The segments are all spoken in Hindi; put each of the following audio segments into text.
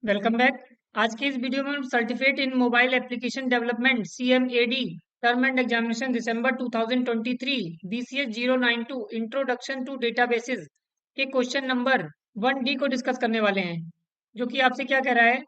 Welcome back. आज की इस वीडियो में हम certificate in mobile application development CMAD term end examination December 2023 BCS 092 introduction to databases के क्वेश्चन नंबर 1D को डिस्कस करने वाले हैं, जो कि आपसे क्या कह रहा है।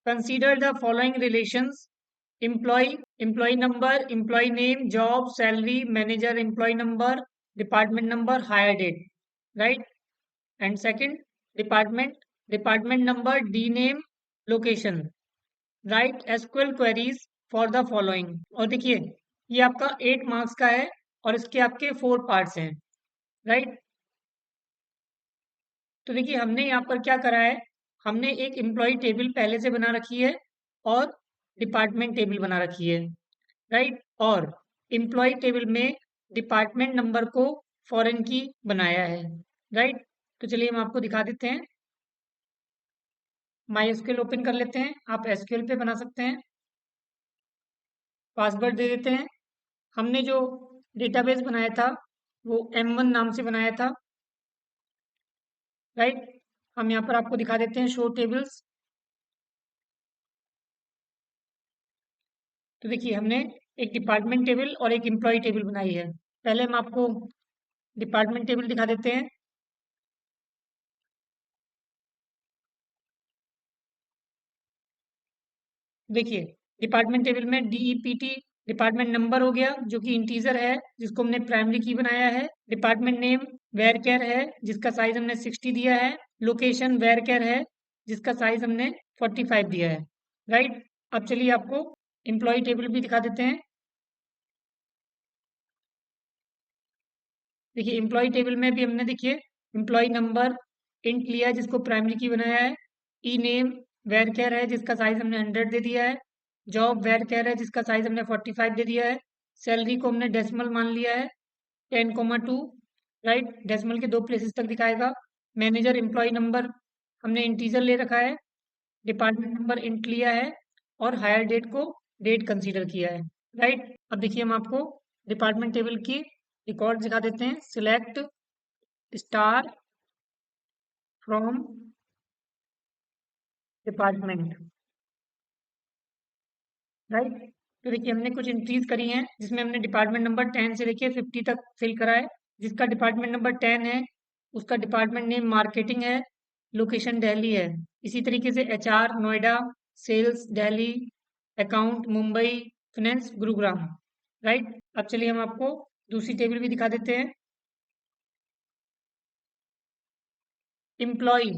Consider the following relations: employee, employee number, employee name, job, salary, manager, employee number, department number, hire date, right. And second, department, department number, D name, location. Write SQL queries for the following. और देखिए, ये आपका 8 मार्क्स का है और इसके आपके 4 पार्ट्स हैं, राइट। तो देखिए, हमने यहाँ पर क्या करा है, हमने एक एम्प्लॉय टेबल पहले से बना रखी है और डिपार्टमेंट टेबल बना रखी है, राइट। और एम्प्लॉय टेबल में डिपार्टमेंट नंबर को फॉरेन की बनाया है, राइट। तो चलिए हम आपको दिखा देते हैं। माई एसक्यूएल ओपन कर लेते हैं, आप एसक्यूएल पे बना सकते हैं। पासवर्ड दे देते हैं। हमने जो डेटाबेस बनाया था वो M1 नाम से बनाया था, राइट। हम यहाँ पर आपको दिखा देते हैं शो टेबल्स। तो देखिए, हमने एक डिपार्टमेंट टेबल और एक एम्प्लॉय टेबल बनाई है। पहले हम आपको डिपार्टमेंट टेबल दिखा देते हैं। देखिए, डिपार्टमेंट टेबल में DEPT डिपार्टमेंट नंबर हो गया, जो कि इंटीजर है, जिसको हमने प्राइमरी की बनाया है। डिपार्टमेंट नेम वेयर केयर है, जिसका साइज हमने 60 दिया है। लोकेशन वेयर केयर है, जिसका साइज हमने 45 दिया है, राइट। अब चलिए आपको एम्प्लॉय टेबल भी दिखा देते हैं। देखिए, एम्प्लॉय टेबल में भी हमने, देखिए, एम्प्लॉय नंबर इंट लिया है, जिसको प्राइमरी की बनाया है। ई नेम वेयर केयर है, जिसका साइज हमने 100 दे दिया है। जॉब वेयर केयर है, जिसका साइज हमने 45 दे दिया है। सैलरी को हमने डेसिमल मान लिया है, 10,2, राइट। डेसिमल के 2 प्लेसेस तक दिखाएगा। मैनेजर एम्प्लॉय नंबर हमने इंटीजर ले रखा है। डिपार्टमेंट नंबर इंट लिया है और हायर डेट को डेट कंसीडर किया है, राइट। अब देखिए, हम आपको डिपार्टमेंट टेबल की रिकॉर्ड दिखा देते हैं। Select star from department, right. तो देखिए, हमने कुछ एंट्रीज करी हैं, जिसमें हमने डिपार्टमेंट नंबर 10 से लेके 50 तक फिल करा है। जिसका डिपार्टमेंट नंबर 10 है, उसका डिपार्टमेंट नेम मार्केटिंग है, लोकेशन दिल्ली है। इसी तरीके से HR Noida, sales Delhi, account Mumbai, finance Gurugram, right. अब चलिए हम आपको दूसरी टेबल भी दिखा देते हैं। एम्प्लॉय,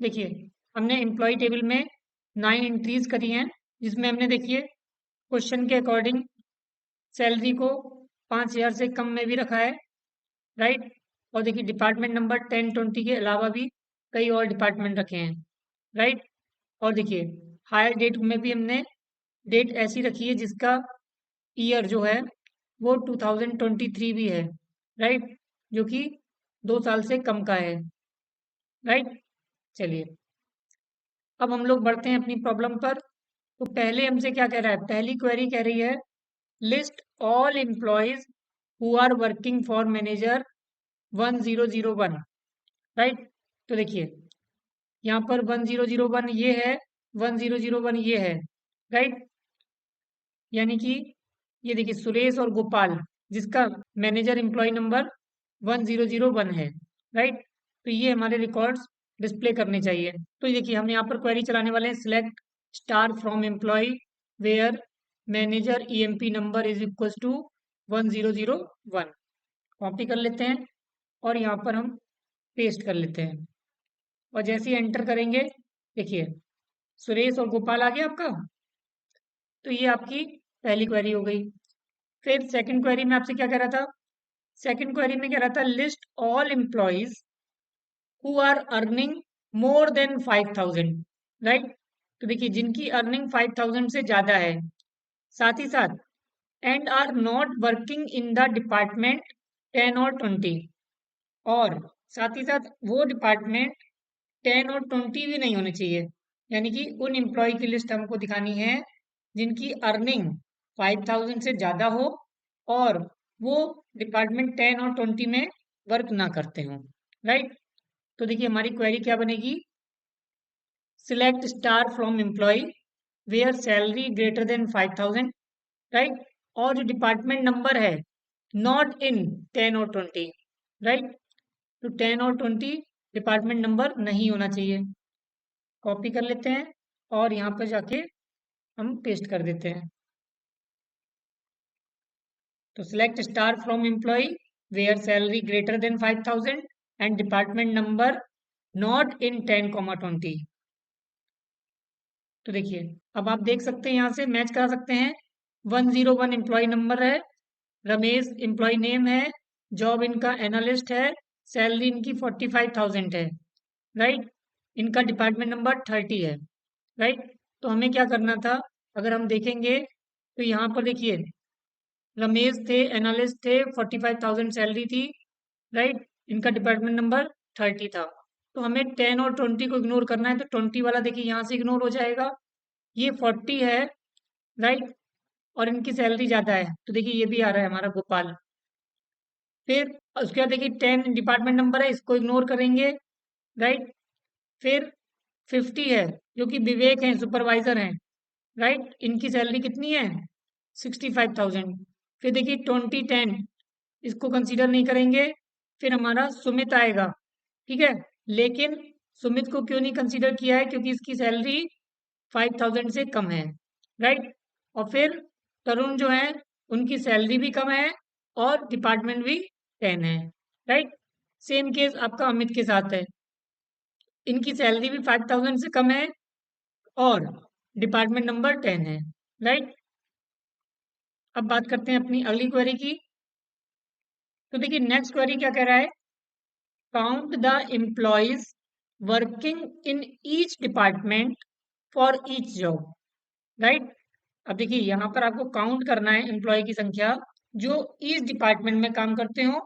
देखिए, हमने एम्प्लॉय टेबल में 9 एंट्रीज करी हैं, जिसमें हमने, देखिए, क्वेश्चन के अकॉर्डिंग सैलरी को 5,000 से कम में भी रखा है, राइट। और देखिए, डिपार्टमेंट नंबर 10-20 के अलावा भी कई और डिपार्टमेंट रखे हैं, राइट। और देखिए, हायर डेट में भी हमने डेट ऐसी रखी है जिसका ईयर जो है वो 2023 भी है, राइट, जो कि 2 साल से कम का है, राइट। चलिए, अब हम लोग बढ़ते हैं अपनी प्रॉब्लम पर। तो पहले हमसे क्या कह रहा है, पहली क्वेरी कह रही है list all employees who are working for manager 1001, right. तो देखिए, यहाँ पर 1001 ये है, 1001 ये है, राइट। यानी कि ये देखिए, सुरेश और गोपाल, जिसका मैनेजर एम्प्लॉय नंबर 1001 है, राइट। तो ये हमारे रिकॉर्ड्स डिस्प्ले करने चाहिए। तो ये देखिए, हम यहाँ पर क्वेरी चलाने वाले हैं select star from employee where manager EMP number is equal to 1001। Copy कर लेते हैं और यहाँ पर हम पेस्ट कर लेते हैं। और जैसे ही एंटर करेंगे, देखिए, सुरेश और गोपाल आ गया आपका। तो ये आपकी पहली क्वेरी हो गई। फिर सेकंड क्वेरी में आपसे क्या कह रहा था, सेकंड क्वेरी में कह रहा था list all employees who are earning more than 5,000, right. तो देखिए, जिनकी अर्निंग 5,000 से ज्यादा है, साथ ही साथ and are not working in the department 10 और 20, और साथ ही साथ वो डिपार्टमेंट 10 और 20 भी नहीं होने चाहिए। यानी कि उन एम्प्लॉय की लिस्ट हमको दिखानी है जिनकी अर्निंग 5,000 से ज़्यादा हो और वो डिपार्टमेंट 10 और 20 में वर्क ना करते हों, राइट। तो देखिए हमारी क्वेरी क्या बनेगी, select star from employee where salary greater than 5000, right, और जो डिपार्टमेंट नंबर है नॉट इन 10 और 20, राइट, तो 10 और 20 डिपार्टमेंट नंबर नहीं होना चाहिए। कॉपी कर लेते हैं और यहाँ पर जाके हम पेस्ट कर देते हैं। तो select star from employee where salary greater than 5000 and department number not in 10, 20। तो देखिए अब आप देख सकते हैं, यहाँ से मैच करा सकते हैं। 101 एम्प्लॉय नंबर है, रमेश एम्प्लॉय नेम है, जॉब इनका एनालिस्ट है, सैलरी इनकी 45,000 है, राइट, इनका डिपार्टमेंट नंबर 30 है, राइट। तो हमें क्या करना था, अगर हम देखेंगे तो यहाँ पर देखिए रमेश थे, एनालिस्ट थे, 45,000 सैलरी थी, राइट, इनका डिपार्टमेंट नंबर 30 था। तो हमें 10 और 20 को इग्नोर करना है, तो 20 वाला देखिए यहाँ से इग्नोर हो जाएगा। ये 40 है, राइट, और इनकी सैलरी ज़्यादा है, तो देखिए ये भी आ रहा है हमारा गोपाल। फिर उसके बाद देखिए 10 डिपार्टमेंट नंबर है, इसको इग्नोर करेंगे, राइट। फिर 50 है जो कि विवेक हैं, सुपरवाइजर हैं, राइट, इनकी सैलरी कितनी है 65,000। फिर देखिए 2010 इसको कंसीडर नहीं करेंगे। फिर हमारा सुमित आएगा, ठीक है, लेकिन सुमित को क्यों नहीं कंसीडर किया है, क्योंकि इसकी सैलरी 5,000 से कम है, राइट। और फिर तरुण जो है उनकी सैलरी भी कम है और डिपार्टमेंट भी 10 है, राइट। सेम केस आपका अमित के साथ है, इनकी सैलरी भी 5,000 से कम है और डिपार्टमेंट नंबर 10 है, राइट। अब बात करते हैं अपनी अगली क्वेरी की। तो देखिए नेक्स्ट क्वेरी क्या कह रहा है, count the employees working in each department for each job, right. अब देखिए यहाँ पर आपको काउंट करना है एम्प्लॉय की संख्या जो ईच डिपार्टमेंट में काम करते हो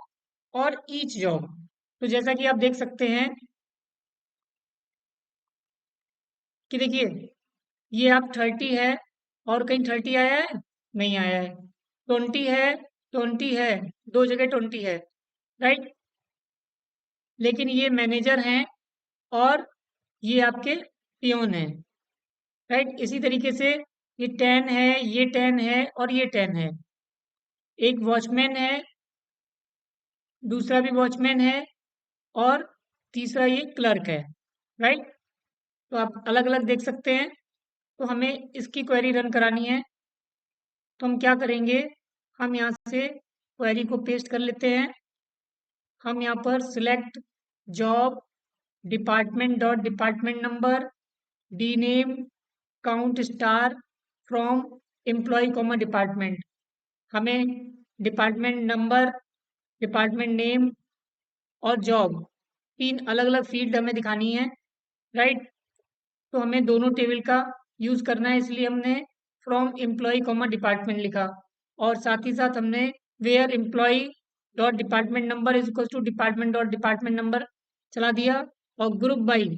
और ईच जॉब। तो जैसा कि आप देख सकते हैं कि देखिए ये आप 30 है और कहीं 30 आया है, नहीं आया है। 20 है, 20 है, दो जगह 20 है, राइट, लेकिन ये मैनेजर हैं और ये आपके पियोन हैं, राइट। इसी तरीके से ये 10 है, ये 10 है और ये 10 है। एक वॉचमैन है, दूसरा भी वॉचमैन है और तीसरा ये क्लर्क है, राइट। तो आप अलग अलग देख सकते हैं। तो हमें इसकी क्वेरी रन करानी है, तो हम क्या करेंगे, हम यहाँ से क्वेरी को पेस्ट कर लेते हैं। हम यहाँ पर select job department dot department number D name count star from employee comma department. हमें डिपार्टमेंट नंबर, डिपार्टमेंट नेम और जॉब, तीन अलग अलग फील्ड हमें दिखानी है, राइट। तो हमें दोनों टेबल का यूज करना है, इसलिए हमने फ्रॉम एम्प्लॉय कॉमा डिपार्टमेंट लिखा और साथ ही साथ हमने where employee dot department number is equal to department dot department number चला दिया और ग्रुप बाई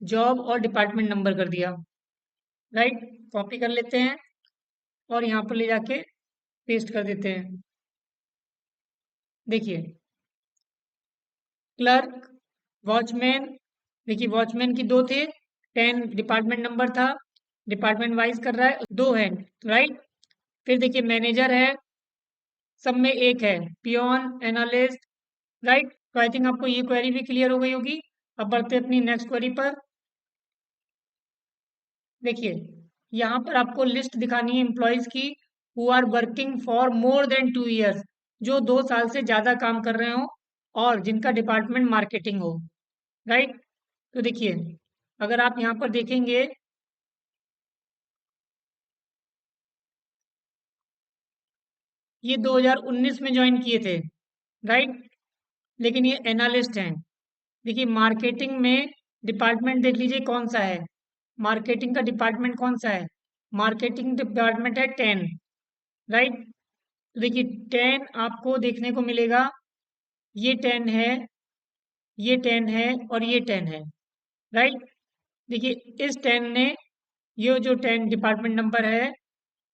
जॉब और डिपार्टमेंट नंबर कर दिया, राइट। कॉपी कर लेते हैं और यहाँ पर ले जाके पेस्ट कर देते हैं। देखिए क्लर्क, वॉचमैन, देखिए वॉचमैन की दो थे, 10 डिपार्टमेंट नंबर था, डिपार्टमेंट वाइज कर रहा है, दो है, राइट। फिर देखिए मैनेजर है, सब में एक है, पियोन, एनालिस्ट, राइट। तो आई थिंक आपको ये क्वेरी भी क्लियर हो गई होगी। अब बढ़ते हैं अपनी नेक्स्ट क्वेरी पर। देखिए यहाँ पर आपको लिस्ट दिखानी है एम्प्लॉयज की who are working for more than 2 years, जो 2 साल से ज्यादा काम कर रहे हो और जिनका डिपार्टमेंट मार्केटिंग हो, राइट। तो देखिए अगर आप यहाँ पर देखेंगे, ये 2019 में ज्वाइन किए थे, राइट, लेकिन ये एनालिस्ट हैं। देखिए मार्केटिंग में डिपार्टमेंट देख लीजिए कौन सा है, मार्केटिंग का डिपार्टमेंट कौन सा है, मार्केटिंग डिपार्टमेंट है 10, राइट। तो देखिए 10 आपको देखने को मिलेगा, ये 10 है, ये 10 है और ये 10 है, राइट। देखिए इस 10 ने, ये जो 10 डिपार्टमेंट नंबर है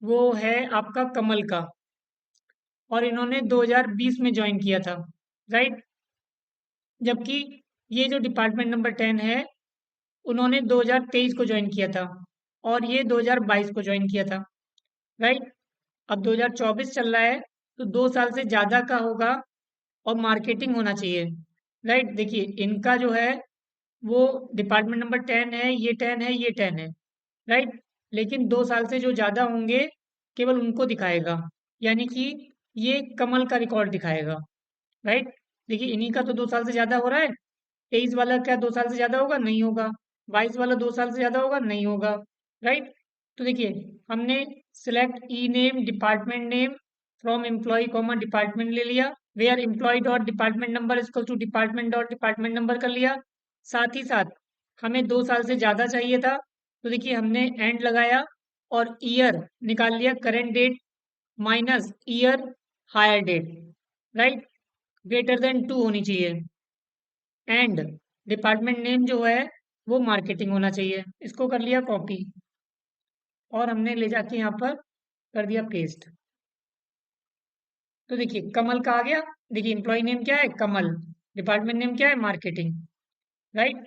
वो है आपका कमल का और इन्होंने 2020 में ज्वाइन किया था, राइट। जबकि ये जो डिपार्टमेंट नंबर 10 है, उन्होंने 2023 को ज्वाइन किया था और ये 2022 को ज्वाइन किया था, राइट। अब 2024 चल रहा है, तो 2 साल से ज़्यादा का होगा और मार्केटिंग होना चाहिए, राइट। देखिए इनका जो है वो डिपार्टमेंट नंबर 10 है, ये 10 है, ये 10 है, राइट। लेकिन 2 साल से जो ज़्यादा होंगे केवल उनको दिखाएगा, यानी कि ये कमल का रिकॉर्ड दिखाएगा, राइट। देखिए इन्हीं का तो 2 साल से ज़्यादा हो रहा है। 23 वाला क्या 2 साल से ज़्यादा होगा? नहीं होगा। 22 वाला 2 साल से ज़्यादा होगा? नहीं होगा, राइट। तो देखिए हमने select E name department name from employee comma department ले लिया, where employee dot department number equal to department dot department number कर लिया। साथ ही साथ हमें 2 साल से ज़्यादा चाहिए था, तो देखिए हमने एंड लगाया और ईयर निकाल लिया, current date minus year higher date, right. Greater than 2 होनी चाहिए एंड डिपार्टमेंट नेम जो है वो मार्केटिंग होना चाहिए। इसको कर लिया कॉपी और हमने ले जाके यहाँ पर कर दिया पेस्ट। तो देखिए कमल का आ गया। देखिए एम्प्लॉय नेम क्या है? कमल। डिपार्टमेंट नेम क्या है? Marketing, right.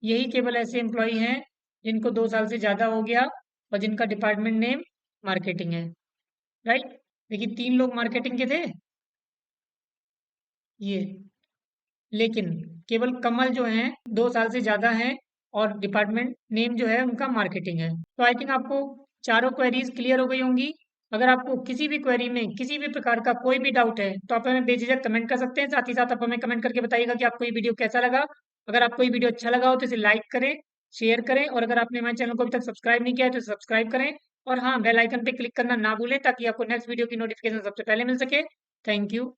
यही केवल ऐसे एम्प्लॉय हैं जिनको 2 साल से ज़्यादा हो गया और जिनका डिपार्टमेंट नेम मार्केटिंग है, राइट। देखिए 3 लोग मार्केटिंग के थे ये, लेकिन केवल कमल जो हैं 2 साल से ज़्यादा हैं और डिपार्टमेंट नेम जो है उनका मार्केटिंग है। तो आई थिंक आपको चारों क्वेरीज क्लियर हो गई होंगी। अगर आपको किसी भी क्वेरी में किसी भी प्रकार का कोई भी डाउट है तो आप हमें बेझिझक कमेंट कर सकते हैं। साथ ही साथ आप हमें कमेंट करके बताइएगा कि आपको ये वीडियो कैसा लगा। अगर आपको ये वीडियो अच्छा लगा हो तो इसे लाइक करें, शेयर करें और अगर आपने हमारे चैनल को अभी तक सब्सक्राइब नहीं किया है तो सब्सक्राइब करें। और हाँ, बेल आइकन पे क्लिक करना ना भूलें ताकि आपको नेक्स्ट वीडियो की नोटिफिकेशन सबसे पहले मिल सके। Thank you.